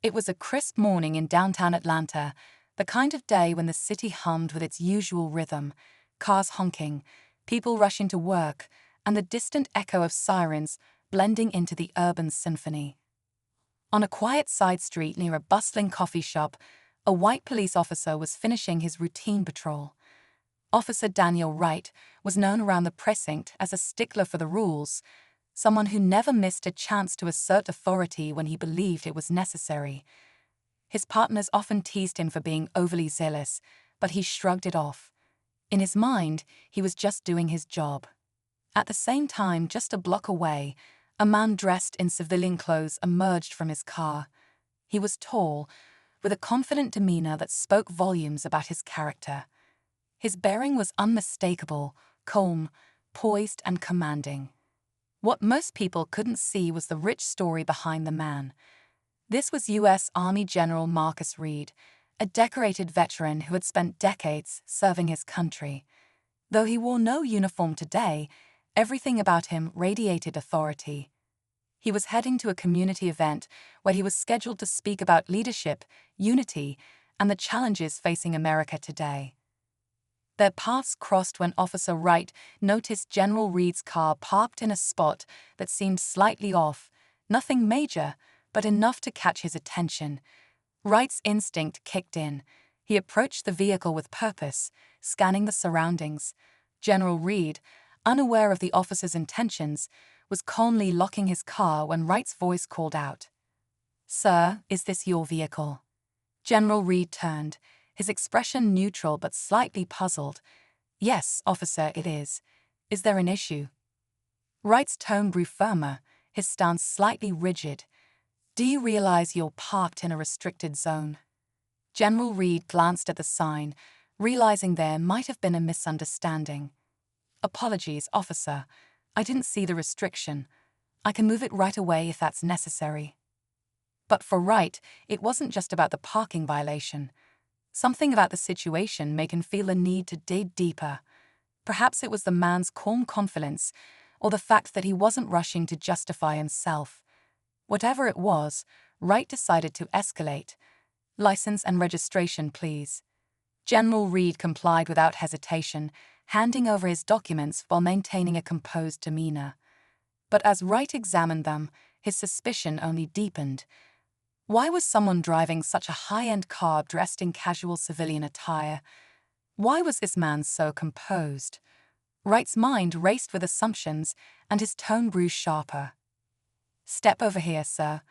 It was a crisp morning in downtown Atlanta, the kind of day when the city hummed with its usual rhythm, cars honking, people rushing to work, and the distant echo of sirens blending into the urban symphony. On a quiet side street near a bustling coffee shop, a white police officer was finishing his routine patrol. Officer Daniel Wright was known around the precinct as a stickler for the rules, someone who never missed a chance to assert authority when he believed it was necessary. His partners often teased him for being overly zealous, but he shrugged it off. In his mind, he was just doing his job. At the same time, just a block away, a man dressed in civilian clothes emerged from his car. He was tall, with a confident demeanor that spoke volumes about his character. His bearing was unmistakable, calm, poised, and commanding. What most people couldn't see was the rich story behind the man. This was U.S. Army General Marcus Reed, a decorated veteran who had spent decades serving his country. Though he wore no uniform today, everything about him radiated authority. He was heading to a community event where he was scheduled to speak about leadership, unity, and the challenges facing America today. Their paths crossed when Officer Wright noticed General Reed's car parked in a spot that seemed slightly off, nothing major, but enough to catch his attention. Wright's instinct kicked in. He approached the vehicle with purpose, scanning the surroundings. General Reed, unaware of the officer's intentions, was calmly locking his car when Wright's voice called out, "Sir, is this your vehicle?" General Reed turned, his expression neutral but slightly puzzled. "Yes, officer, it is. Is there an issue?" Wright's tone grew firmer, his stance slightly rigid. "Do you realize you're parked in a restricted zone?" General Reed glanced at the sign, realizing there might have been a misunderstanding. "Apologies, officer. I didn't see the restriction. I can move it right away if that's necessary." But for Wright, it wasn't just about the parking violation. Something about the situation made him feel a need to dig deeper. Perhaps it was the man's calm confidence, or the fact that he wasn't rushing to justify himself. Whatever it was, Wright decided to escalate. "License and registration, please." General Reed complied without hesitation, handing over his documents while maintaining a composed demeanor. But as Wright examined them, his suspicion only deepened. Why was someone driving such a high-end car dressed in casual civilian attire? Why was this man so composed? Wright's mind raced with assumptions, and his tone grew sharper. "Step over here, sir.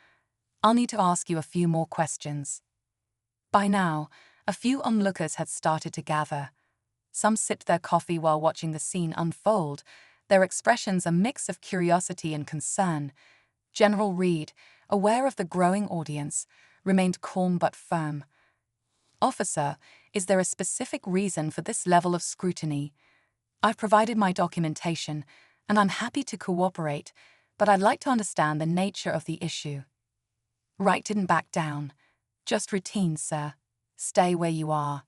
I'll need to ask you a few more questions." By now, a few onlookers had started to gather. Some sipped their coffee while watching the scene unfold, their expressions a mix of curiosity and concern. General Reed, aware of the growing audience, remained calm but firm. "Officer, is there a specific reason for this level of scrutiny? I've provided my documentation, and I'm happy to cooperate, but I'd like to understand the nature of the issue." Wright didn't back down. "Just routine, sir. Stay where you are."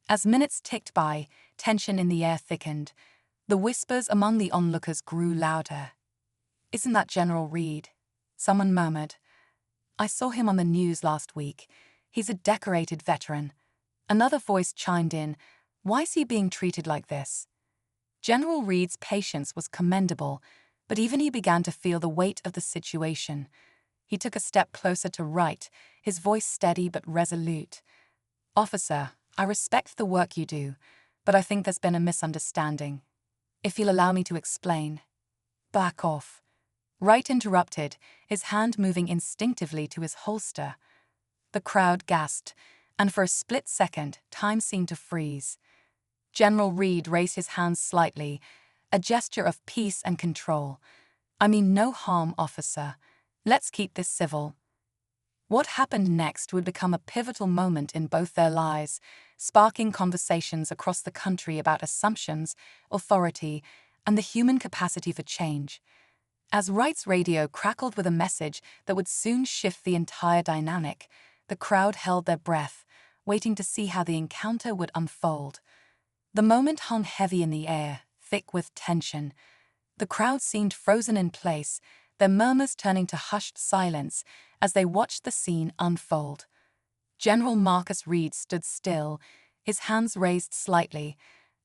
As minutes ticked by, tension in the air thickened. The whispers among the onlookers grew louder. "Isn't that General Reed?" someone murmured. "I saw him on the news last week. He's a decorated veteran." Another voice chimed in. "Why is he being treated like this?" General Reed's patience was commendable, but even he began to feel the weight of the situation. He took a step closer to Wright, his voice steady but resolute. "Officer, I respect the work you do, but I think there's been a misunderstanding. If you'll allow me to explain." "Back off." Wright interrupted, his hand moving instinctively to his holster. The crowd gasped, and for a split second, time seemed to freeze. General Reed raised his hands slightly, a gesture of peace and control. "I mean no harm, officer. Let's keep this civil." What happened next would become a pivotal moment in both their lives, sparking conversations across the country about assumptions, authority, and the human capacity for change. As Wright's radio crackled with a message that would soon shift the entire dynamic, the crowd held their breath, waiting to see how the encounter would unfold. The moment hung heavy in the air, thick with tension. The crowd seemed frozen in place, their murmurs turning to hushed silence as they watched the scene unfold. General Marcus Reed stood still, his hands raised slightly,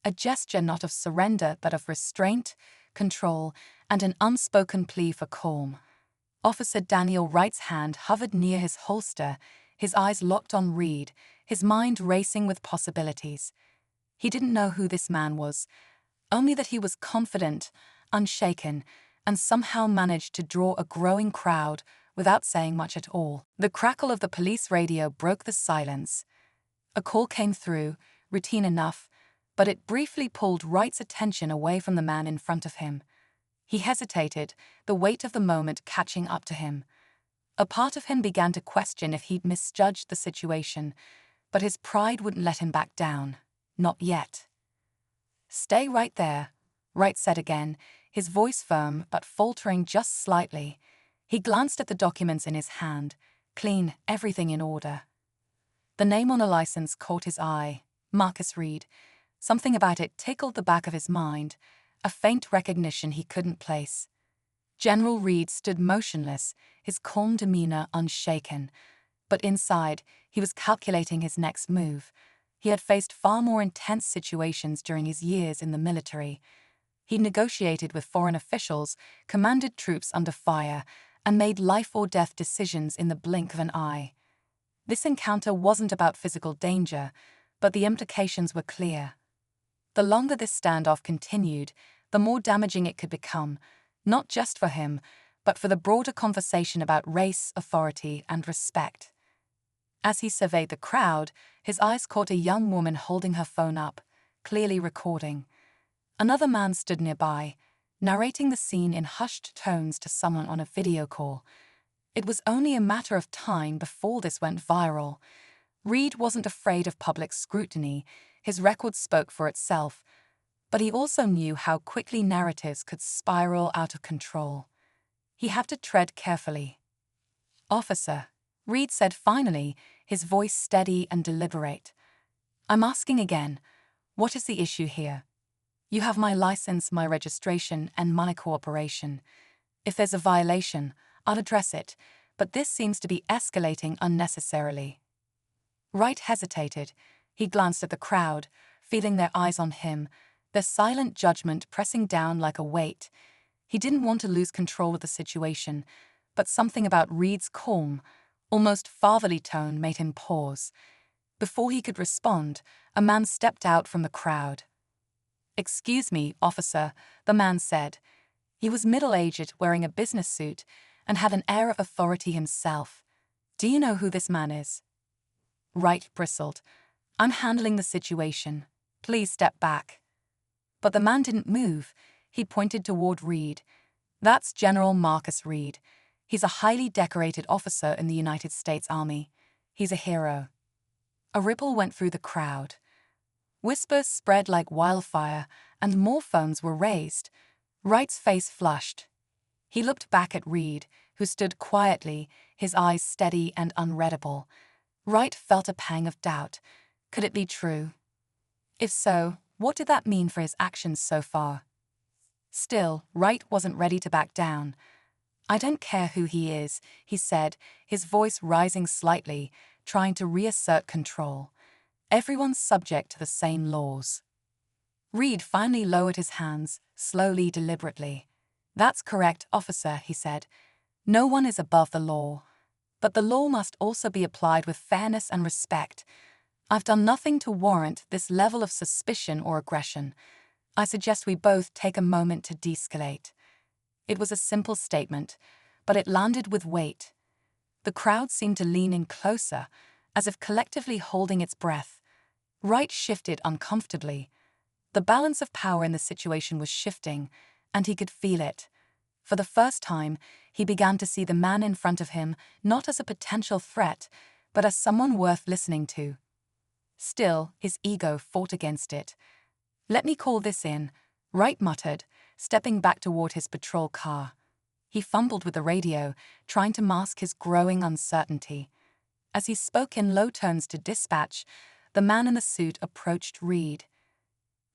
a gesture not of surrender but of restraint, control, and an unspoken plea for calm. Officer Daniel Wright's hand hovered near his holster, his eyes locked on Reed, his mind racing with possibilities. He didn't know who this man was, only that he was confident, unshaken, and somehow managed to draw a growing crowd without saying much at all. The crackle of the police radio broke the silence. A call came through, routine enough, but it briefly pulled Wright's attention away from the man in front of him. He hesitated, the weight of the moment catching up to him. A part of him began to question if he'd misjudged the situation, but his pride wouldn't let him back down. Not yet. "Stay right there," Wright said again, his voice firm but faltering just slightly. He glanced at the documents in his hand, clean, everything in order. The name on a license caught his eye, Marcus Reed. Something about it tickled the back of his mind, a faint recognition he couldn't place. General Reed stood motionless, his calm demeanor unshaken. But inside, he was calculating his next move. He had faced far more intense situations during his years in the military. He negotiated with foreign officials, commanded troops under fire, and made life-or-death decisions in the blink of an eye. This encounter wasn't about physical danger, but the implications were clear. The longer this standoff continued, the more damaging it could become, not just for him, but for the broader conversation about race, authority, and respect. As he surveyed the crowd, his eyes caught a young woman holding her phone up, clearly recording. Another man stood nearby, narrating the scene in hushed tones to someone on a video call. It was only a matter of time before this went viral. Reed wasn't afraid of public scrutiny, his record spoke for itself, but he also knew how quickly narratives could spiral out of control. He had to tread carefully. "Officer," Reed said finally, his voice steady and deliberate. "I'm asking again, what is the issue here? You have my license, my registration, and my cooperation. If there's a violation, I'll address it, but this seems to be escalating unnecessarily." Wright hesitated. He glanced at the crowd, feeling their eyes on him, their silent judgment pressing down like a weight. He didn't want to lose control of the situation, but something about Reed's calm, almost fatherly tone made him pause. Before he could respond, a man stepped out from the crowd. "Excuse me, officer," the man said. He was middle-aged, wearing a business suit, and had an air of authority himself. "Do you know who this man is?" Wright bristled. "I'm handling the situation. Please step back." But the man didn't move. He pointed toward Reed. "That's General Marcus Reed. He's a highly decorated officer in the United States Army. He's a hero." A ripple went through the crowd. Whispers spread like wildfire, and more phones were raised. Wright's face flushed. He looked back at Reed, who stood quietly, his eyes steady and unreadable. Wright felt a pang of doubt. Could it be true? If so, what did that mean for his actions so far? Still, Wright wasn't ready to back down. "I don't care who he is," he said, his voice rising slightly, trying to reassert control. "Everyone's subject to the same laws." Reed finally lowered his hands, slowly, deliberately. "That's correct, officer," he said. "No one is above the law. But the law must also be applied with fairness and respect. I've done nothing to warrant this level of suspicion or aggression. I suggest we both take a moment to de-escalate." It was a simple statement, but it landed with weight. The crowd seemed to lean in closer, as if collectively holding its breath. Wright shifted uncomfortably. The balance of power in the situation was shifting, and he could feel it. For the first time, he began to see the man in front of him not as a potential threat, but as someone worth listening to. Still, his ego fought against it. "Let me call this in," Wright muttered, stepping back toward his patrol car. He fumbled with the radio, trying to mask his growing uncertainty. As he spoke in low tones to dispatch, the man in the suit approached Reed.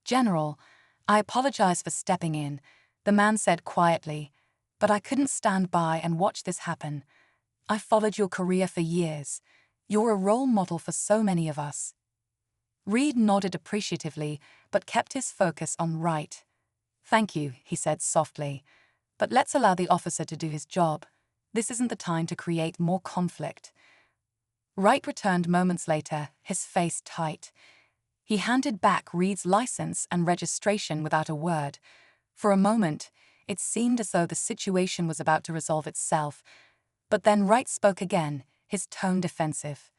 "General, I apologize for stepping in," the man said quietly, "but I couldn't stand by and watch this happen. "I've followed your career for years. You're a role model for so many of us." Reed nodded appreciatively, but kept his focus on Wright. "Thank you," he said softly, "but let's allow the officer to do his job. This isn't the time to create more conflict." Wright returned moments later, his face tight. He handed back Reed's license and registration without a word. For a moment, it seemed as though the situation was about to resolve itself. But then Wright spoke again, his tone defensive.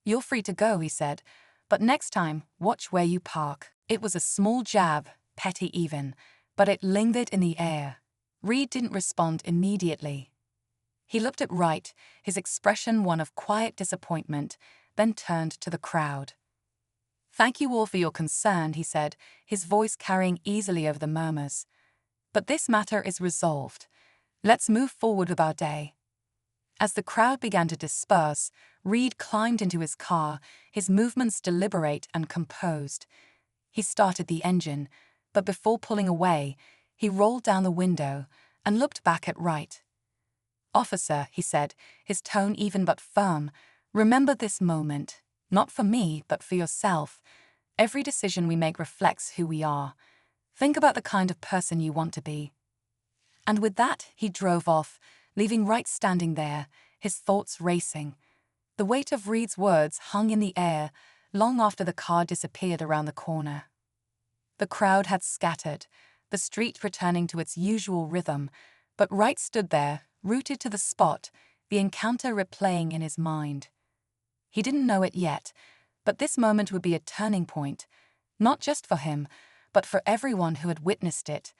"You're free to go," he said, "but next time, watch where you park." It was a small jab, petty even, but it lingered in the air. Reed didn't respond immediately. He looked at Wright, his expression one of quiet disappointment, then turned to the crowd. "Thank you all for your concern," he said, his voice carrying easily over the murmurs. "But this matter is resolved. Let's move forward with our day." As the crowd began to disperse, Reed climbed into his car, his movements deliberate and composed. He started the engine, but before pulling away, he rolled down the window and looked back at Wright. "Officer," he said, his tone even but firm, "remember this moment. Not for me, but for yourself. Every decision we make reflects who we are. Think about the kind of person you want to be." And with that, he drove off, leaving Wright standing there, his thoughts racing. The weight of Reed's words hung in the air long after the car disappeared around the corner. The crowd had scattered, the street returning to its usual rhythm, but Wright stood there, rooted to the spot, the encounter replaying in his mind. He didn't know it yet, but this moment would be a turning point, not just for him, but for everyone who had witnessed it.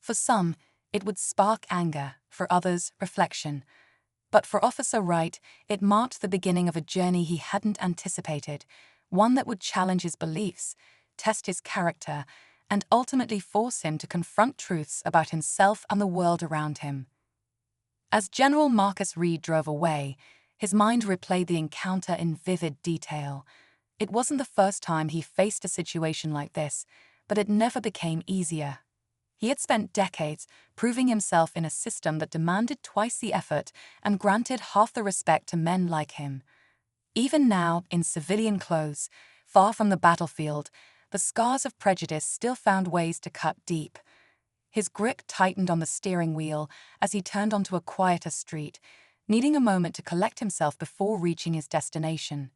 For some, it would spark anger, for others, reflection. But for Officer Wright, it marked the beginning of a journey he hadn't anticipated, one that would challenge his beliefs, test his character, and ultimately force him to confront truths about himself and the world around him. As General Marcus Reed drove away, his mind replayed the encounter in vivid detail. It wasn't the first time he faced a situation like this, but it never became easier. He had spent decades proving himself in a system that demanded twice the effort and granted half the respect to men like him. Even now, in civilian clothes, far from the battlefield, the scars of prejudice still found ways to cut deep. His grip tightened on the steering wheel as he turned onto a quieter street, needing a moment to collect himself before reaching his destination.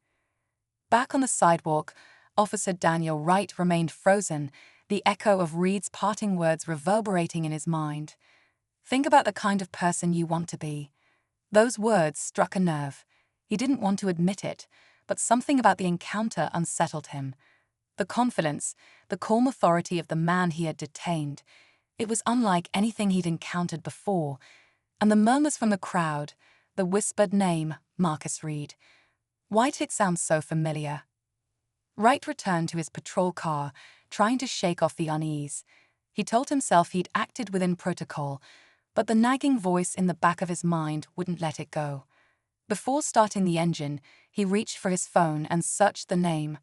Back on the sidewalk, Officer Daniel Wright remained frozen, the echo of Reed's parting words reverberating in his mind. "Think about the kind of person you want to be." Those words struck a nerve. He didn't want to admit it, but something about the encounter unsettled him. The confidence, the calm authority of the man he had detained. It was unlike anything he'd encountered before. And the murmurs from the crowd, the whispered name, Marcus Reed. Why did it sound so familiar? Wright returned to his patrol car, trying to shake off the unease. He told himself he'd acted within protocol, but the nagging voice in the back of his mind wouldn't let it go. Before starting the engine, he reached for his phone and searched the name.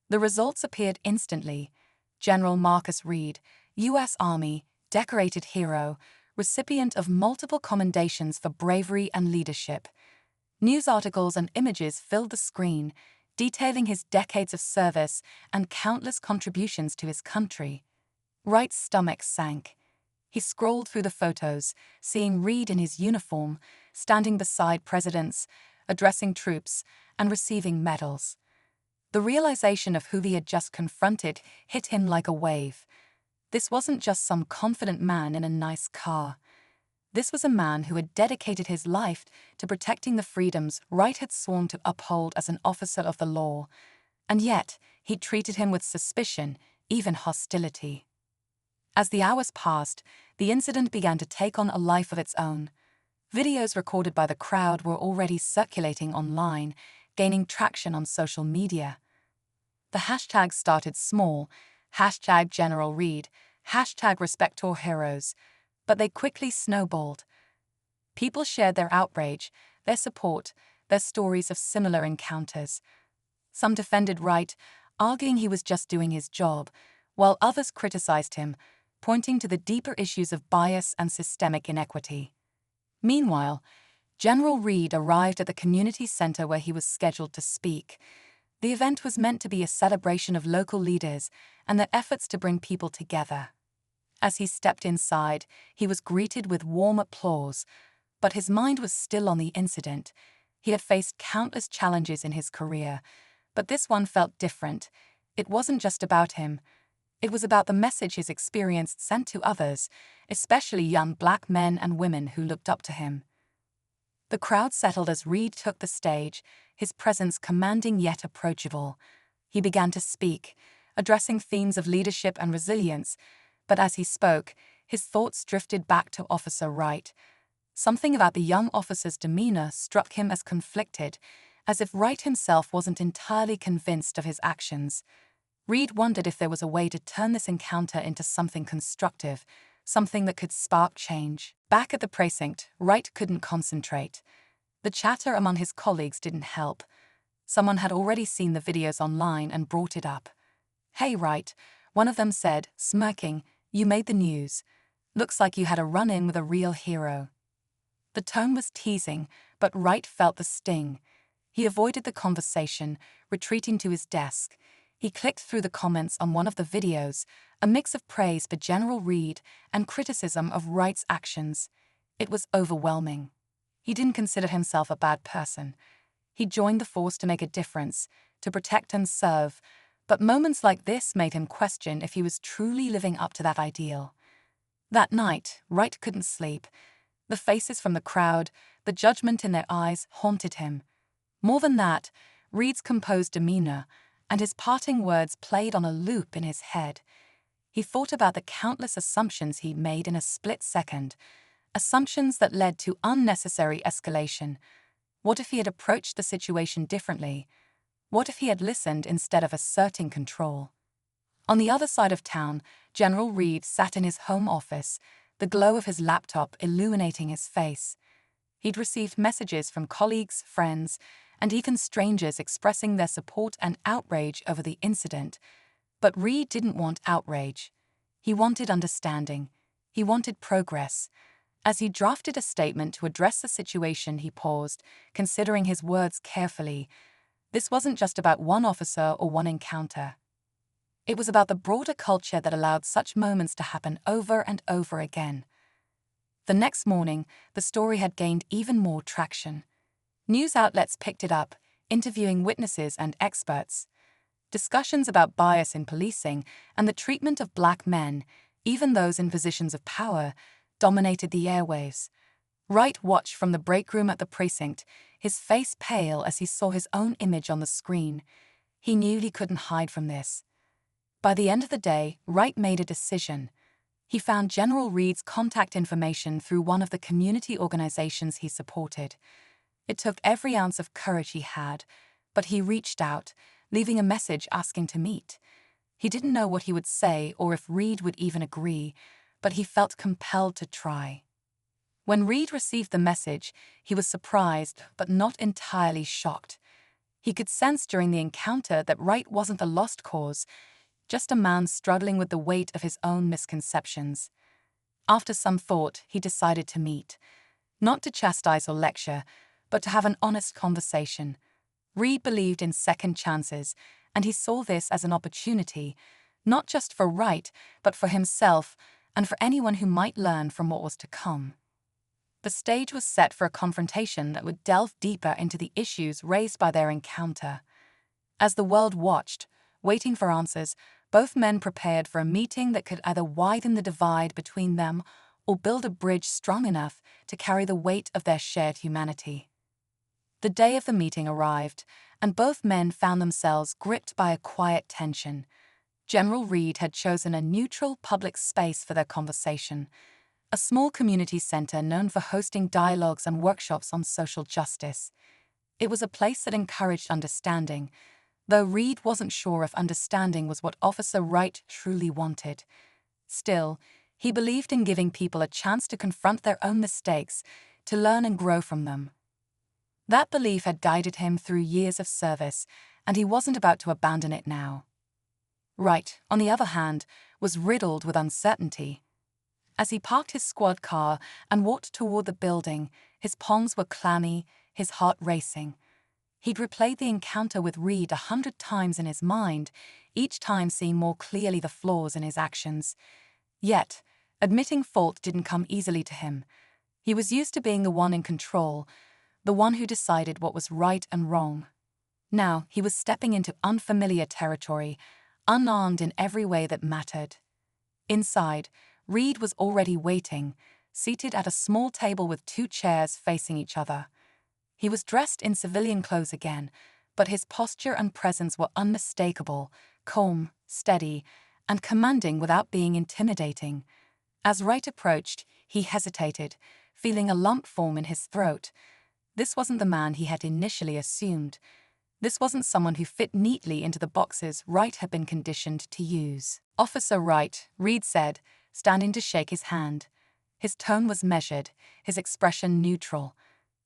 The results appeared instantly. General Marcus Reed, U.S. Army, decorated hero, recipient of multiple commendations for bravery and leadership. News articles and images filled the screen, detailing his decades of service and countless contributions to his country. Wright's stomach sank. He scrolled through the photos, seeing Reed in his uniform, standing beside presidents, addressing troops, and receiving medals. The realization of who he had just confronted hit him like a wave. This wasn't just some confident man in a nice car. This was a man who had dedicated his life to protecting the freedoms Wright had sworn to uphold as an officer of the law, and yet he treated him with suspicion, even hostility. As the hours passed, the incident began to take on a life of its own. Videos recorded by the crowd were already circulating online, gaining traction on social media. The hashtags started small, #GeneralReed, #RespectOurHeroes, but they quickly snowballed. People shared their outrage, their support, their stories of similar encounters. Some defended Wright, arguing he was just doing his job, while others criticized him, pointing to the deeper issues of bias and systemic inequity. Meanwhile, General Reed arrived at the community center where he was scheduled to speak. The event was meant to be a celebration of local leaders and their efforts to bring people together. As he stepped inside, he was greeted with warm applause, but his mind was still on the incident. He had faced countless challenges in his career, but this one felt different. It wasn't just about him. It was about the message his experience sent to others, especially young Black men and women who looked up to him. The crowd settled as Reed took the stage, his presence commanding yet approachable. He began to speak, addressing themes of leadership and resilience, but as he spoke, his thoughts drifted back to Officer Wright. Something about the young officer's demeanor struck him as conflicted, as if Wright himself wasn't entirely convinced of his actions. Reed wondered if there was a way to turn this encounter into something constructive, something that could spark change. Back at the precinct, Wright couldn't concentrate. The chatter among his colleagues didn't help. Someone had already seen the videos online and brought it up. "Hey, Wright," one of them said, smirking, "you made the news. Looks like you had a run-in with a real hero." The tone was teasing, but Wright felt the sting. He avoided the conversation, retreating to his desk. He clicked through the comments on one of the videos, a mix of praise for General Reed and criticism of Wright's actions. It was overwhelming. He didn't consider himself a bad person. He joined the force to make a difference, to protect and serve, but moments like this made him question if he was truly living up to that ideal. That night, Wright couldn't sleep. The faces from the crowd, the judgment in their eyes, haunted him. More than that, Reed's composed demeanor and his parting words played on a loop in his head. He thought about the countless assumptions he'd made in a split second, assumptions that led to unnecessary escalation. What if he had approached the situation differently? What if he had listened instead of asserting control? On the other side of town, General Reed sat in his home office, the glow of his laptop illuminating his face. He'd received messages from colleagues, friends, and even strangers expressing their support and outrage over the incident. But Reed didn't want outrage. He wanted understanding. He wanted progress. As he drafted a statement to address the situation, he paused, considering his words carefully. This wasn't just about one officer or one encounter. It was about the broader culture that allowed such moments to happen over and over again. The next morning, the story had gained even more traction. News outlets picked it up, interviewing witnesses and experts. Discussions about bias in policing and the treatment of Black men, even those in positions of power, dominated the airwaves. Wright watched from the break room at the precinct, his face pale as he saw his own image on the screen. He knew he couldn't hide from this. By the end of the day, Wright made a decision. He found General Reed's contact information through one of the community organizations he supported. It took every ounce of courage he had, but he reached out, leaving a message asking to meet. He didn't know what he would say or if Reed would even agree, but he felt compelled to try. When Reed received the message, he was surprised but not entirely shocked. He could sense during the encounter that Wright wasn't a lost cause, just a man struggling with the weight of his own misconceptions. After some thought, he decided to meet. Not to chastise or lecture, but to have an honest conversation. Reed believed in second chances, and he saw this as an opportunity, not just for Wright, but for himself and for anyone who might learn from what was to come. The stage was set for a confrontation that would delve deeper into the issues raised by their encounter. As the world watched, waiting for answers, both men prepared for a meeting that could either widen the divide between them or build a bridge strong enough to carry the weight of their shared humanity. The day of the meeting arrived, and both men found themselves gripped by a quiet tension. General Reed had chosen a neutral public space for their conversation, a small community center known for hosting dialogues and workshops on social justice. It was a place that encouraged understanding, though Reed wasn't sure if understanding was what Officer Wright truly wanted. Still, he believed in giving people a chance to confront their own mistakes, to learn and grow from them. That belief had guided him through years of service, and he wasn't about to abandon it now. Wright, on the other hand, was riddled with uncertainty. As he parked his squad car and walked toward the building, His palms were clammy, his heart racing. He'd replayed the encounter with Reed 100 times in his mind, each time seeing more clearly the flaws in his actions. Yet, admitting fault didn't come easily to him. He was used to being the one in control, the one who decided what was right and wrong. Now, he was stepping into unfamiliar territory, unarmed in every way that mattered. Inside, Reed was already waiting, seated at a small table with 2 chairs facing each other. He was dressed in civilian clothes again, but his posture and presence were unmistakable, calm, steady, and commanding without being intimidating. As Wright approached, he hesitated, feeling a lump form in his throat. This wasn't the man he had initially assumed. This wasn't someone who fit neatly into the boxes Wright had been conditioned to use. "Officer Wright," Reed said, standing to shake his hand. His tone was measured, his expression neutral.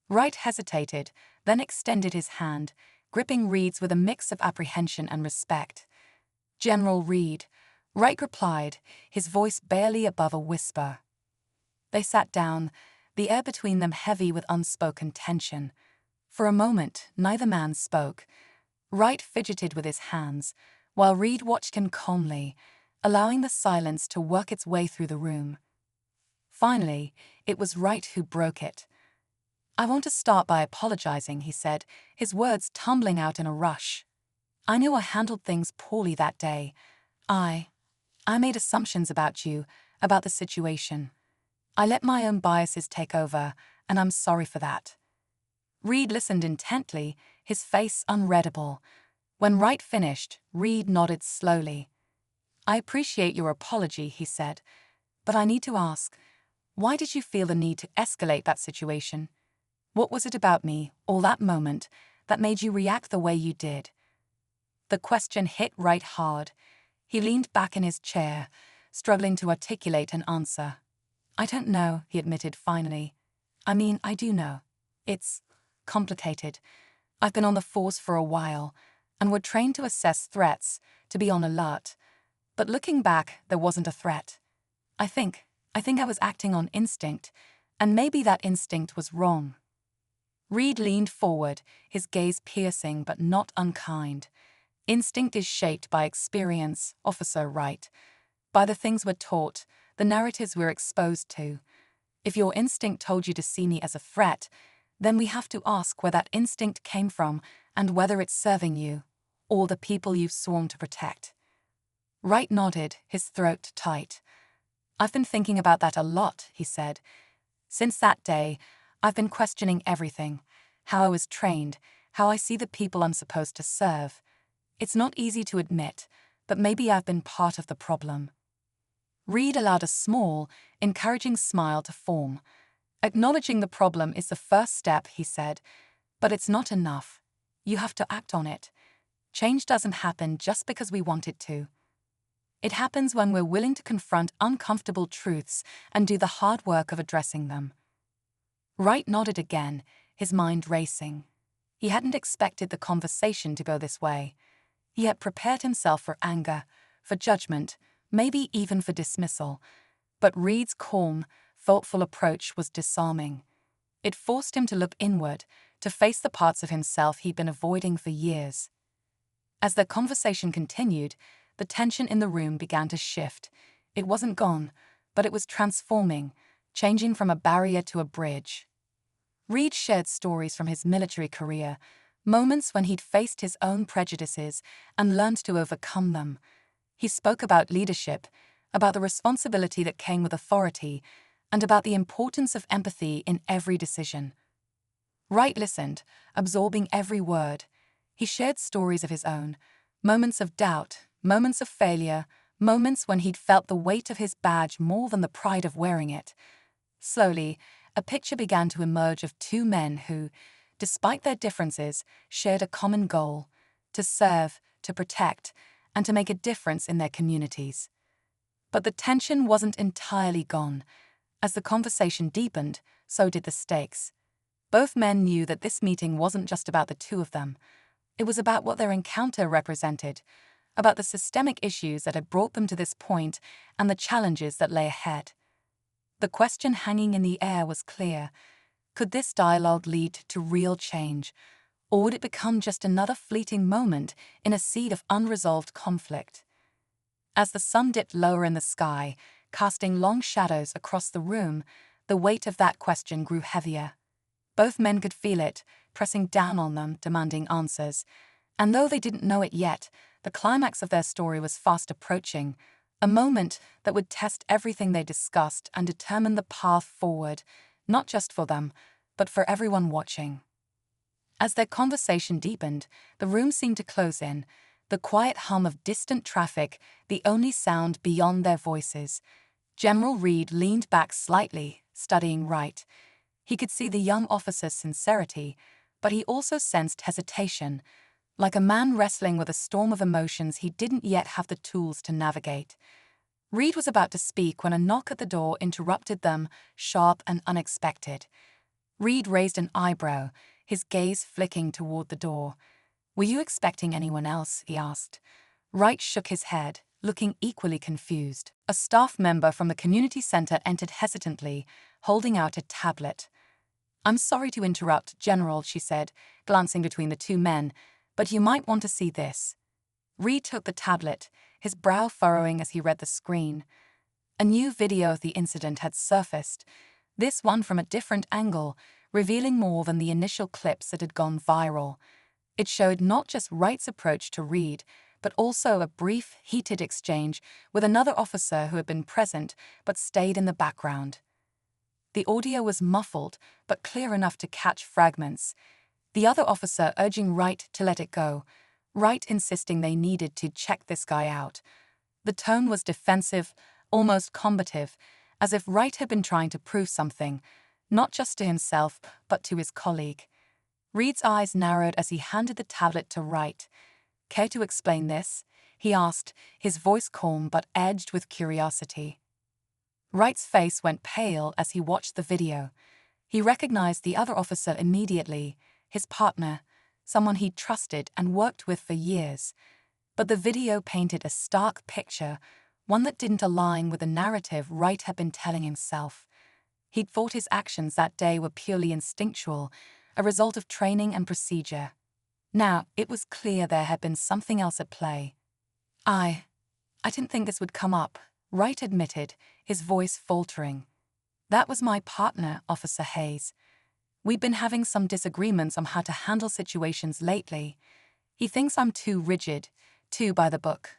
Wright hesitated, then extended his hand, gripping Reed's with a mix of apprehension and respect. "General Reed," Wright replied, his voice barely above a whisper. They sat down, the air between them heavy with unspoken tension. For a moment, neither man spoke. Wright fidgeted with his hands, while Reed watched him calmly, allowing the silence to work its way through the room. Finally, it was Wright who broke it. "I want to start by apologizing," he said, his words tumbling out in a rush. "I knew I handled things poorly that day. I made assumptions about you, about the situation. I let my own biases take over, and I'm sorry for that." Reed listened intently, his face unreadable. When Wright finished, Reed nodded slowly. "I appreciate your apology," he said, "but I need to ask, why did you feel the need to escalate that situation? What was it about me, or that moment, that made you react the way you did?" The question hit Wright hard. He leaned back in his chair, struggling to articulate an answer. "I don't know," he admitted finally. "I mean, I do know. It's complicated. I've been on the force for a while, and we're trained to assess threats, to be on alert. But looking back, there wasn't a threat. I think I was acting on instinct, and maybe that instinct was wrong." Reed leaned forward, his gaze piercing but not unkind. "Instinct is shaped by experience, Officer Wright. By the things we're taught, the narratives we're exposed to. If your instinct told you to see me as a threat, then we have to ask where that instinct came from and whether it's serving you, or the people you've sworn to protect." Wright nodded, his throat tight. "I've been thinking about that a lot," he said. "Since that day, I've been questioning everything. How I was trained, how I see the people I'm supposed to serve. It's not easy to admit, but maybe I've been part of the problem." Reed allowed a small, encouraging smile to form. "Acknowledging the problem is the first step," he said, "but it's not enough. You have to act on it. Change doesn't happen just because we want it to. It happens when we're willing to confront uncomfortable truths and do the hard work of addressing them." Wright nodded again, his mind racing. He hadn't expected the conversation to go this way. He had prepared himself for anger, for judgment, maybe even for dismissal. But Reed's calm, thoughtful approach was disarming. It forced him to look inward, to face the parts of himself he'd been avoiding for years. As the conversation continued, the tension in the room began to shift. It wasn't gone, but it was transforming, changing from a barrier to a bridge. Reed shared stories from his military career, moments when he'd faced his own prejudices and learned to overcome them. He spoke about leadership, about the responsibility that came with authority, and about the importance of empathy in every decision. Wright listened, absorbing every word. He shared stories of his own, moments of doubt, moments of failure, moments when he'd felt the weight of his badge more than the pride of wearing it. Slowly, a picture began to emerge of 2 men who, despite their differences, shared a common goal: to serve, to protect, and to make a difference in their communities. But the tension wasn't entirely gone. As the conversation deepened, so did the stakes. Both men knew that this meeting wasn't just about the 2 of them. It was about what their encounter represented, about the systemic issues that had brought them to this point and the challenges that lay ahead. The question hanging in the air was clear. Could this dialogue lead to real change, or would it become just another fleeting moment in a sea of unresolved conflict? As the sun dipped lower in the sky, casting long shadows across the room, the weight of that question grew heavier. Both men could feel it, pressing down on them, demanding answers. And though they didn't know it yet, the climax of their story was fast approaching, a moment that would test everything they discussed and determine the path forward, not just for them, but for everyone watching. As their conversation deepened, the room seemed to close in, the quiet hum of distant traffic the only sound beyond their voices. General Reed leaned back slightly, studying Wright. He could see the young officer's sincerity, but he also sensed hesitation, like a man wrestling with a storm of emotions he didn't yet have the tools to navigate. Reed was about to speak when a knock at the door interrupted them, sharp and unexpected. Reed raised an eyebrow, his gaze flicking toward the door. "Were you expecting anyone else?" he asked. Wright shook his head, looking equally confused. A staff member from the community center entered hesitantly, holding out a tablet. "I'm sorry to interrupt, General," she said, glancing between the two men, "but you might want to see this." Reed took the tablet, his brow furrowing as he read the screen. A new video of the incident had surfaced, this one from a different angle, revealing more than the initial clips that had gone viral. It showed not just Wright's approach to Reed, but also a brief, heated exchange with another officer who had been present but stayed in the background. The audio was muffled, but clear enough to catch fragments. The other officer urging Wright to let it go, Wright insisting they needed to check this guy out. The tone was defensive, almost combative, as if Wright had been trying to prove something, not just to himself, but to his colleague. Reed's eyes narrowed as he handed the tablet to Wright. "Care to explain this?" he asked, his voice calm but edged with curiosity. Wright's face went pale as he watched the video. He recognized the other officer immediately, his partner, someone he'd trusted and worked with for years. But the video painted a stark picture, one that didn't align with the narrative Wright had been telling himself. He'd thought his actions that day were purely instinctual, a result of training and procedure. Now, it was clear there had been something else at play. I didn't think this would come up," Wright admitted, his voice faltering. "That was my partner, Officer Hayes. We've been having some disagreements on how to handle situations lately. He thinks I'm too rigid, too by the book.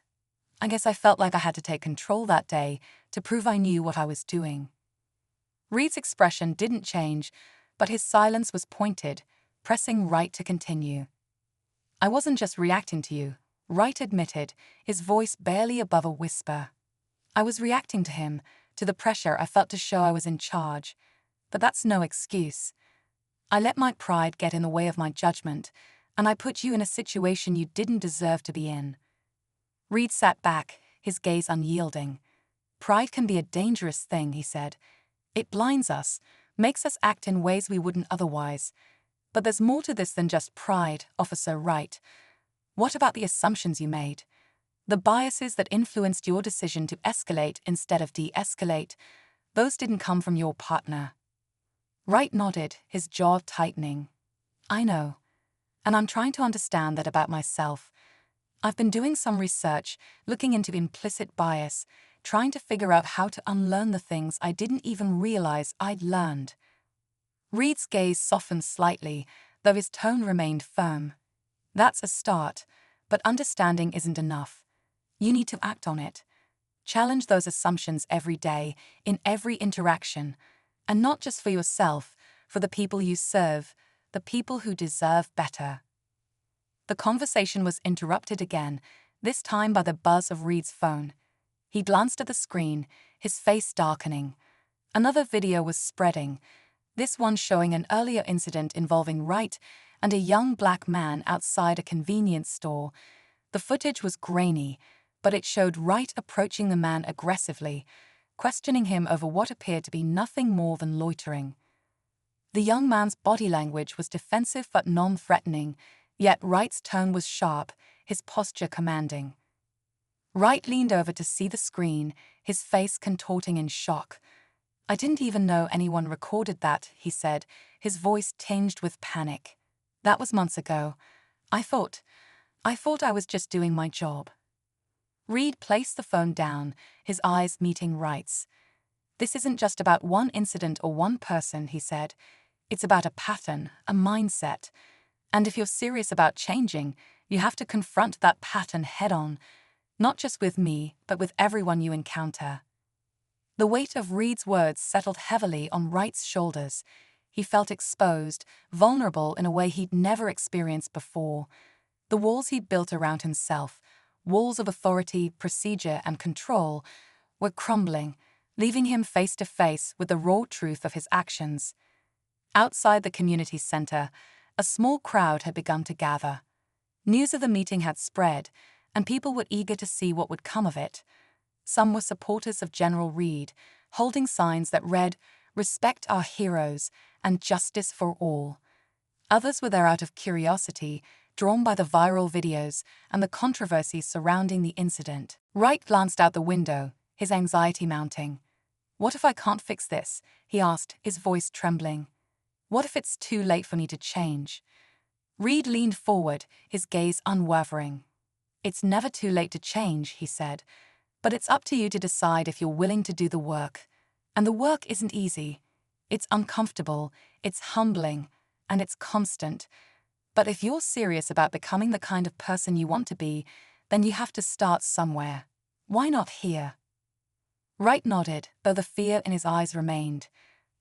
I guess I felt like I had to take control that day to prove I knew what I was doing." Reed's expression didn't change, but his silence was pointed, pressing Wright to continue. "I wasn't just reacting to you," Wright admitted, his voice barely above a whisper. "I was reacting to him, to the pressure I felt to show I was in charge. But that's no excuse. I let my pride get in the way of my judgment, and I put you in a situation you didn't deserve to be in." Reed sat back, his gaze unyielding. "Pride can be a dangerous thing," he said. "It blinds us, makes us act in ways we wouldn't otherwise. But there's more to this than just pride, Officer Wright. What about the assumptions you made? The biases that influenced your decision to escalate instead of de-escalate, those didn't come from your partner." Wright nodded, his jaw tightening. "I know. And I'm trying to understand that about myself. I've been doing some research, looking into implicit bias, trying to figure out how to unlearn the things I didn't even realize I'd learned." Reed's gaze softened slightly, though his tone remained firm. "That's a start, but understanding isn't enough. You need to act on it. Challenge those assumptions every day, in every interaction, and not just for yourself, for the people you serve, the people who deserve better." The conversation was interrupted again, this time by the buzz of Reed's phone. He glanced at the screen, his face darkening. Another video was spreading, this one showing an earlier incident involving Wright and a young black man outside a convenience store. The footage was grainy, but it showed Wright approaching the man aggressively, questioning him over what appeared to be nothing more than loitering. The young man's body language was defensive but non-threatening, yet Wright's tone was sharp, his posture commanding. Wright leaned over to see the screen, his face contorting in shock. I didn't even know anyone recorded that, he said, his voice tinged with panic. That was months ago. I thought I was just doing my job. Reed placed the phone down, his eyes meeting Wright's. This isn't just about one incident or one person, he said. It's about a pattern, a mindset. And if you're serious about changing, you have to confront that pattern head-on, not just with me, but with everyone you encounter. The weight of Reed's words settled heavily on Wright's shoulders. He felt exposed, vulnerable in a way he'd never experienced before. The walls he'd built around himself, walls of authority, procedure, and control, were crumbling, leaving him face to face with the raw truth of his actions. Outside the community center, a small crowd had begun to gather. News of the meeting had spread, and people were eager to see what would come of it. Some were supporters of General Reed, holding signs that read, "Respect our heroes," and "Justice for all." Others were there out of curiosity, drawn by the viral videos and the controversy surrounding the incident. Wright glanced out the window, his anxiety mounting. "What if I can't fix this?" he asked, his voice trembling. "What if it's too late for me to change?" Reed leaned forward, his gaze unwavering. "It's never too late to change," he said, "but it's up to you to decide if you're willing to do the work. And the work isn't easy. It's uncomfortable, it's humbling, and it's constant. But if you're serious about becoming the kind of person you want to be, then you have to start somewhere. Why not here?" Wright nodded, though the fear in his eyes remained.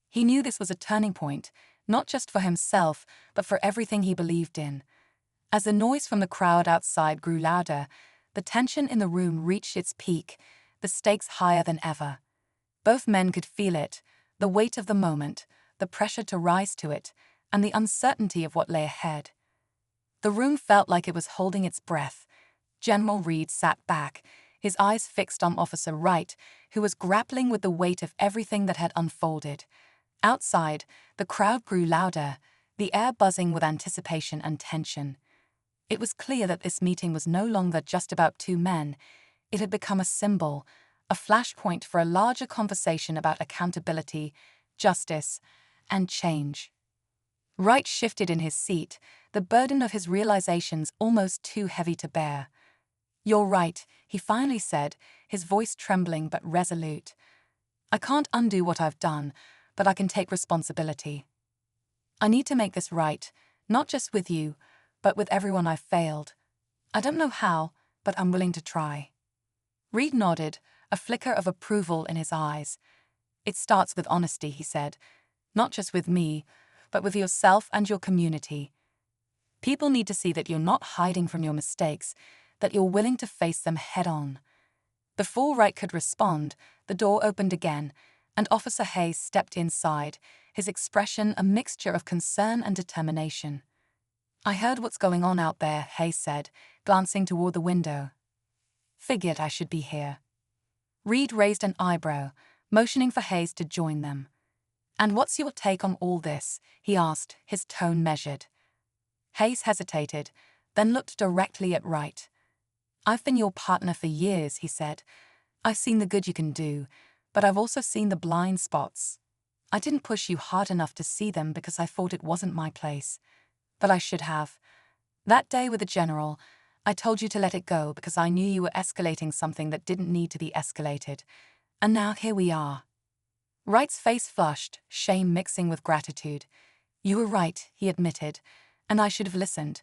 He knew this was a turning point, not just for himself, but for everything he believed in. As the noise from the crowd outside grew louder, the tension in the room reached its peak, the stakes higher than ever. Both men could feel it, the weight of the moment, the pressure to rise to it, and the uncertainty of what lay ahead. The room felt like it was holding its breath. General Reed sat back, his eyes fixed on Officer Wright, who was grappling with the weight of everything that had unfolded. Outside, the crowd grew louder, the air buzzing with anticipation and tension. It was clear that this meeting was no longer just about two men. It had become a symbol, a flashpoint for a larger conversation about accountability, justice, and change. Wright shifted in his seat, the burden of his realizations almost too heavy to bear. "You're right," he finally said, his voice trembling but resolute. "I can't undo what I've done, but I can take responsibility. I need to make this right, not just with you, but with everyone I've failed. I don't know how, but I'm willing to try." Reed nodded, a flicker of approval in his eyes. "It starts with honesty," he said. "Not just with me, but with yourself and your community. People need to see that you're not hiding from your mistakes, that you're willing to face them head-on." Before Wright could respond, the door opened again, and Officer Hayes stepped inside, his expression a mixture of concern and determination. "I heard what's going on out there," Hayes said, glancing toward the window. "Figured I should be here." Reed raised an eyebrow, motioning for Hayes to join them. "And what's your take on all this?" he asked, his tone measured. Hayes hesitated, then looked directly at Wright. "I've been your partner for years," he said. "I've seen the good you can do, but I've also seen the blind spots. I didn't push you hard enough to see them because I thought it wasn't my place. But I should have. That day with the general, I told you to let it go because I knew you were escalating something that didn't need to be escalated. And now here we are." Wright's face flushed, shame mixing with gratitude. "You were right," he admitted, "and I should have listened.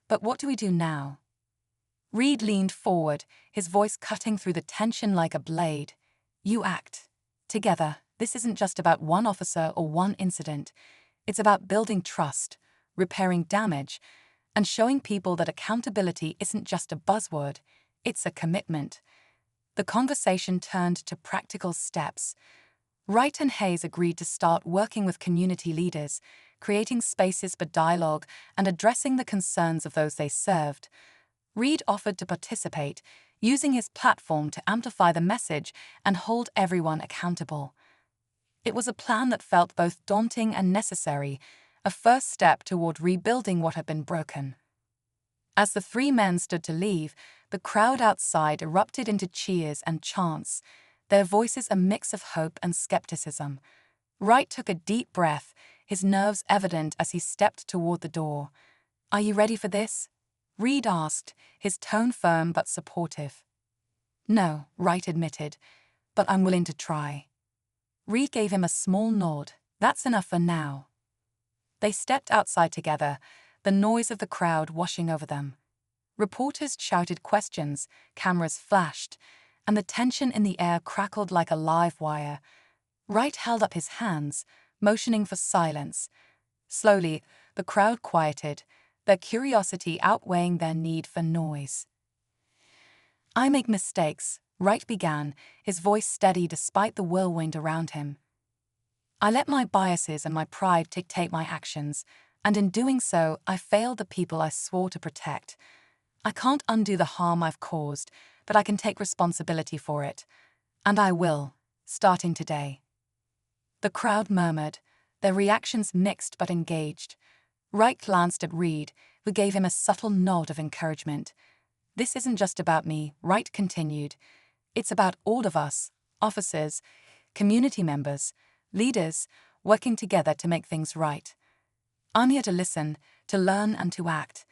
But what do we do now?" Reed leaned forward, his voice cutting through the tension like a blade. "You act. Together, this isn't just about one officer or one incident. It's about building trust, repairing damage, and showing people that accountability isn't just a buzzword, it's a commitment." The conversation turned to practical steps. Wright and Hayes agreed to start working with community leaders, creating spaces for dialogue and addressing the concerns of those they served. Reed offered to participate, using his platform to amplify the message and hold everyone accountable. It was a plan that felt both daunting and necessary, a first step toward rebuilding what had been broken. As the three men stood to leave, the crowd outside erupted into cheers and chants. their voices a mix of hope and skepticism. Wright took a deep breath, his nerves evident as he stepped toward the door. "Are you ready for this?" Reed asked, his tone firm but supportive. "No," Wright admitted, "but I'm willing to try." Reed gave him a small nod. "That's enough for now." They stepped outside together, the noise of the crowd washing over them. Reporters shouted questions, cameras flashed, and the tension in the air crackled like a live wire. Wright held up his hands, motioning for silence. Slowly, the crowd quieted, their curiosity outweighing their need for noise. "I make mistakes," Wright began, his voice steady despite the whirlwind around him. "I let my biases and my pride dictate my actions, and in doing so, I failed the people I swore to protect. I can't undo the harm I've caused, but I can take responsibility for it. And I will, starting today." The crowd murmured, their reactions mixed but engaged. Wright glanced at Reed, who gave him a subtle nod of encouragement. "This isn't just about me," Wright continued. "It's about all of us, officers, community members, leaders, working together to make things right. I'm here to listen, to learn and to act.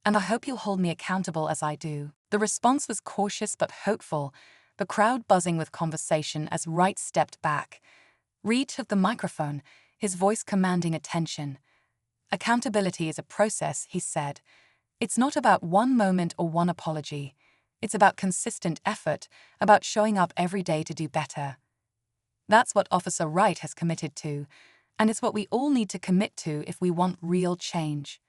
And I hope you'll hold me accountable as I do." The response was cautious but hopeful, the crowd buzzing with conversation as Wright stepped back. Reed took the microphone, his voice commanding attention. "Accountability is a process," he said. "It's not about one moment or one apology. It's about consistent effort, about showing up every day to do better. That's what Officer Wright has committed to, and it's what we all need to commit to if we want real change."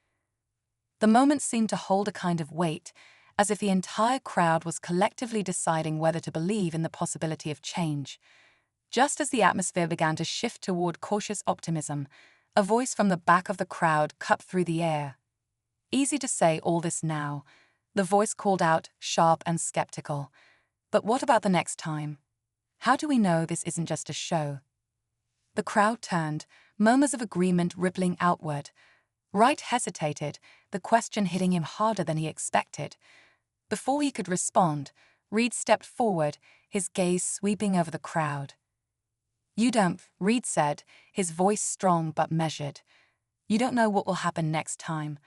The moment seemed to hold a kind of weight, as if the entire crowd was collectively deciding whether to believe in the possibility of change. Just as the atmosphere began to shift toward cautious optimism, a voice from the back of the crowd cut through the air. "Easy to say all this now," the voice called out, sharp and skeptical. "But what about the next time? How do we know this isn't just a show?" The crowd turned, murmurs of agreement rippling outward. Wright hesitated, the question hitting him harder than he expected. Before he could respond, Reed stepped forward, his gaze sweeping over the crowd. "You don't," Reed said, his voice strong but measured. "You don't know what will happen next time.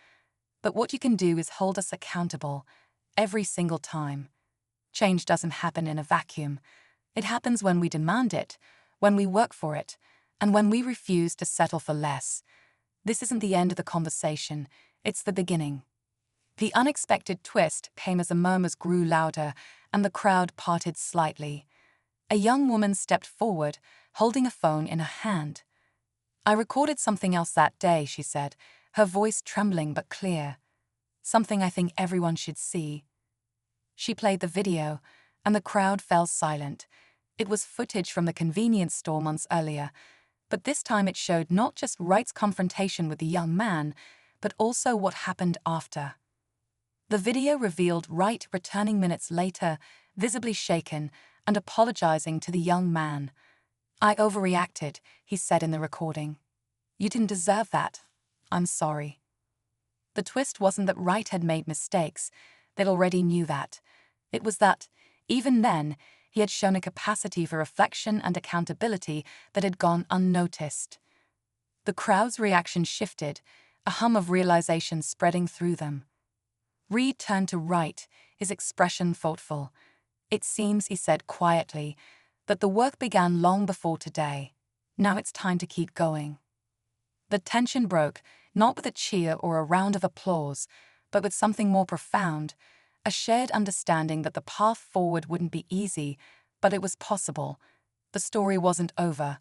But what you can do is hold us accountable, every single time. Change doesn't happen in a vacuum. It happens when we demand it, when we work for it, and when we refuse to settle for less. This isn't the end of the conversation, it's the beginning." The unexpected twist came as the murmurs grew louder and the crowd parted slightly. A young woman stepped forward, holding a phone in her hand. "I recorded something else that day," she said, her voice trembling but clear. "Something I think everyone should see." She played the video, and the crowd fell silent. It was footage from the convenience store months earlier, but this time it showed not just Wright's confrontation with the young man, but also what happened after. The video revealed Wright returning minutes later, visibly shaken, and apologizing to the young man. "I overreacted," he said in the recording. "You didn't deserve that. I'm sorry." The twist wasn't that Wright had made mistakes. They already knew that. It was that, even then, he had shown a capacity for reflection and accountability that had gone unnoticed. The crowd's reaction shifted, a hum of realization spreading through them. Reed turned to Wright, his expression thoughtful. "It seems," he said quietly, "that the work began long before today. Now it's time to keep going." The tension broke, not with a cheer or a round of applause, but with something more profound, a shared understanding that the path forward wouldn't be easy, but it was possible. The story wasn't over,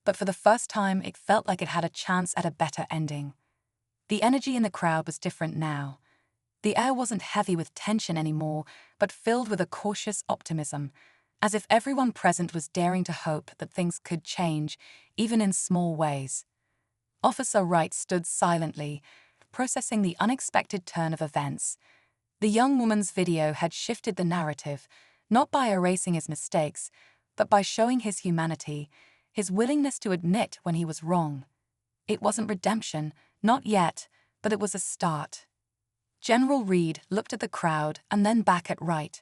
but for the first time it felt like it had a chance at a better ending. The energy in the crowd was different now. The air wasn't heavy with tension anymore, but filled with a cautious optimism, as if everyone present was daring to hope that things could change, even in small ways. Officer Wright stood silently, processing the unexpected turn of events. The young woman's video had shifted the narrative, not by erasing his mistakes, but by showing his humanity, his willingness to admit when he was wrong. It wasn't redemption, not yet, but it was a start. General Reed looked at the crowd and then back at Wright.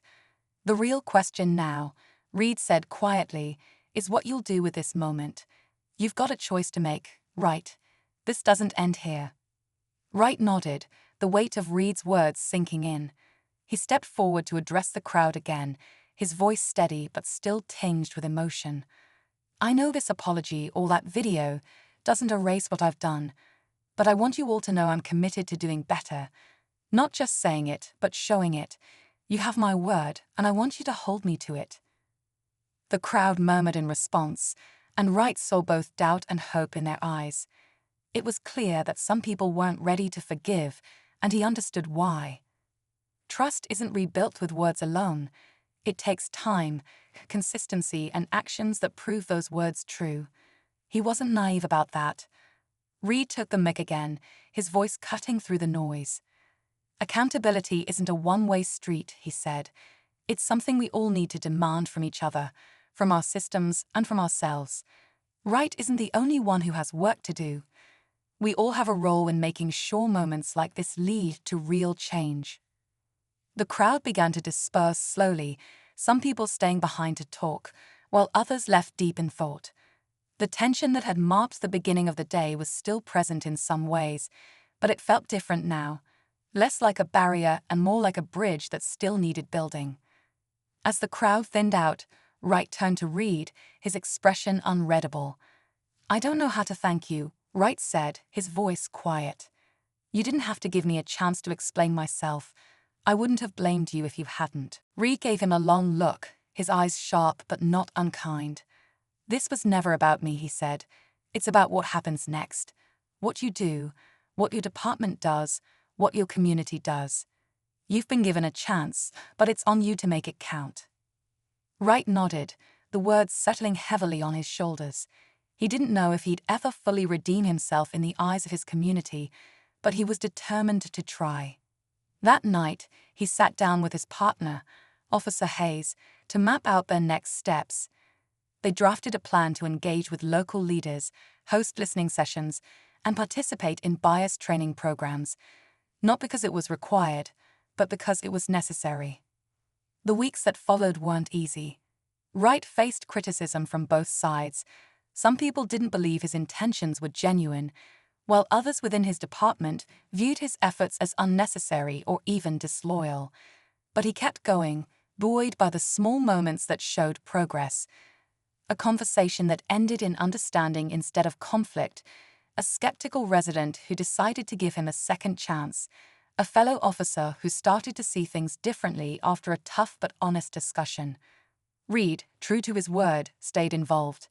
The real question now, Reed said quietly, is what you'll do with this moment. You've got a choice to make, right? This doesn't end here. Wright nodded, the weight of Reed's words sinking in. He stepped forward to address the crowd again, his voice steady but still tinged with emotion. I know this apology or that video doesn't erase what I've done, but I want you all to know I'm committed to doing better. Not just saying it, but showing it. You have my word, and I want you to hold me to it. The crowd murmured in response, and Wright saw both doubt and hope in their eyes. It was clear that some people weren't ready to forgive, and he understood why. Trust isn't rebuilt with words alone. It takes time, consistency, and actions that prove those words true. He wasn't naive about that. Reed took the mic again, his voice cutting through the noise. Accountability isn't a one-way street, he said. It's something we all need to demand from each other, from our systems and from ourselves. Wright isn't the only one who has work to do. We all have a role in making sure moments like this lead to real change. The crowd began to disperse slowly, some people staying behind to talk, while others left deep in thought. The tension that had marked the beginning of the day was still present in some ways, but it felt different now, less like a barrier and more like a bridge that still needed building. As the crowd thinned out, Wright turned to Reed, his expression unreadable. I don't know how to thank you, Wright said, his voice quiet. You didn't have to give me a chance to explain myself. I wouldn't have blamed you if you hadn't. Reed gave him a long look, his eyes sharp but not unkind. This was never about me, he said. It's about what happens next. What you do, what your department does, what your community does. You've been given a chance, but it's on you to make it count. Wright nodded, the words settling heavily on his shoulders. He didn't know if he'd ever fully redeem himself in the eyes of his community, but he was determined to try. That night, he sat down with his partner, Officer Hayes, to map out their next steps. They drafted a plan to engage with local leaders, host listening sessions, and participate in bias training programs, not because it was required, but because it was necessary. The weeks that followed weren't easy. Wright faced criticism from both sides. Some people didn't believe his intentions were genuine, while others within his department viewed his efforts as unnecessary or even disloyal. But he kept going, buoyed by the small moments that showed progress. A conversation that ended in understanding instead of conflict, a skeptical resident who decided to give him a second chance, a fellow officer who started to see things differently after a tough but honest discussion. Reed, true to his word, stayed involved.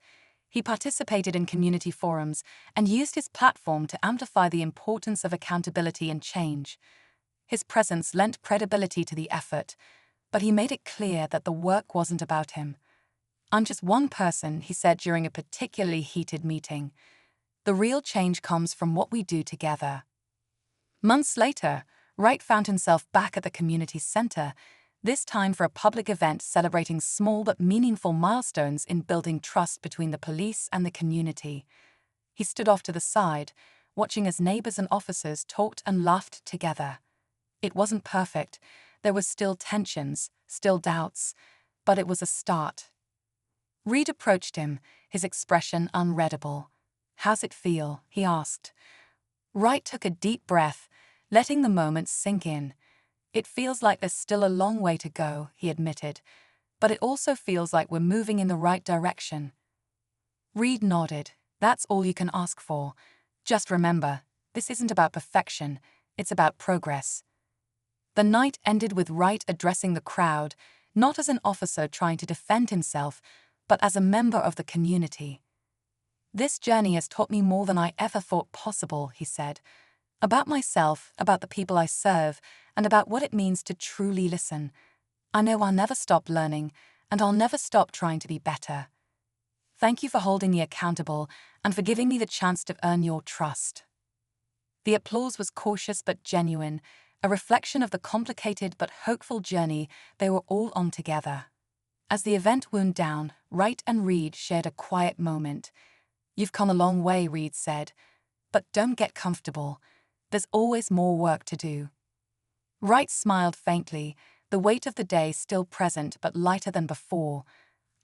He participated in community forums and used his platform to amplify the importance of accountability and change. His presence lent credibility to the effort, but he made it clear that the work wasn't about him. I'm just one person, he said during a particularly heated meeting. The real change comes from what we do together. Months later, Wright found himself back at the community center, this time for a public event celebrating small but meaningful milestones in building trust between the police and the community. He stood off to the side, watching as neighbors and officers talked and laughed together. It wasn't perfect. There were still tensions, still doubts, but it was a start. Reed approached him, his expression unreadable. How's it feel? He asked. Wright took a deep breath, letting the moment sink in. It feels like there's still a long way to go, he admitted, but it also feels like we're moving in the right direction. Reed nodded. That's all you can ask for. Just remember, this isn't about perfection, it's about progress. The night ended with Wright addressing the crowd, not as an officer trying to defend himself, but as a member of the community. This journey has taught me more than I ever thought possible, he said. About myself, about the people I serve, and about what it means to truly listen. I know I'll never stop learning, and I'll never stop trying to be better. Thank you for holding me accountable and for giving me the chance to earn your trust. The applause was cautious but genuine, a reflection of the complicated but hopeful journey they were all on together. As the event wound down, Wright and Reed shared a quiet moment. You've come a long way, Reed said, but don't get comfortable. There's always more work to do. Wright smiled faintly, the weight of the day still present but lighter than before.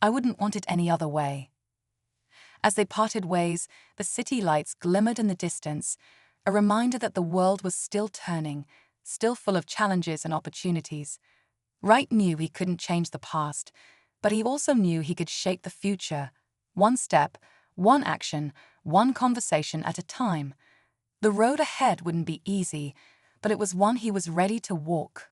I wouldn't want it any other way." As they parted ways, the city lights glimmered in the distance, a reminder that the world was still turning, still full of challenges and opportunities. Wright knew he couldn't change the past, but he also knew he could shape the future, one step, one action, one conversation at a time. The road ahead wouldn't be easy, but it was one he was ready to walk.